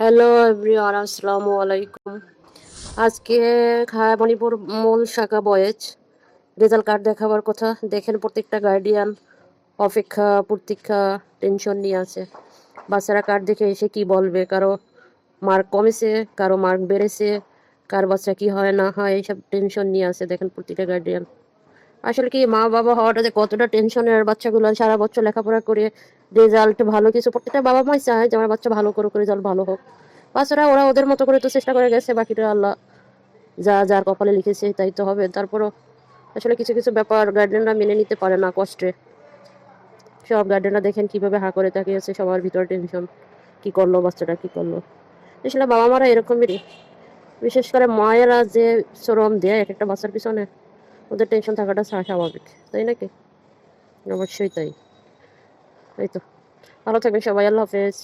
Hello everyone, আসসালামু আলাইকুম। আজকে মণিপুর মূল শাখা বয়েজ রেজাল্ট কার্ড দেখাবার কথা। দেখেন প্রত্যেকটা গার্ডিয়ান অপেক্ষা প্রতীক্ষা টেনশন নিয়ে আছে। বাচ্চারা কার্ড দেখে এসে কি বলবে, কারো মার্ক কমেছে, কারো মার্ক বেড়েছে, কার বাচ্চা কি হয় না হয় এইসব টেনশন নিয়ে আছে। দেখেন প্রতিটা গার্ডিয়ান আসলে কি মা বাবা হওয়াটা যে কতটা টেনশনের, বাচ্চাগুলো সারা বছর লেখাপড়া করে রেজাল্ট ভালো কিছু, প্রত্যেকটা বাবা মাই চায় যে আমার বাচ্চা ভালো করে রেজাল্ট ভালো হোক। বাচ্চারা ওরা ওদের মতো করে তো চেষ্টা করে গেছে, বাকিটা আল্লাহ যা যার কপালে লিখেছে তাই তো হবে। তারপরও আসলে কিছু কিছু ব্যাপার গার্ডেনরা মেনে নিতে পারে না কষ্টে। সব গার্ডেনরা দেখেন কিভাবে হা করে তাকিয়েছে, সবার ভিতরে টেনশন, কি করলো বাচ্চাটা কি করলো। আসলে বাবা মারা এরকমই, বিশেষ করে মায়েরা যে শ্রম দেয় এক একটা বাচ্চার পিছনে, ওদের টেনশন থাকাটা স্বাভাবিক, তাই নাকি? অবশ্যই তাই। এই তো, ভালো থাকবেন সবাই, আল্লাহ হাফেজ।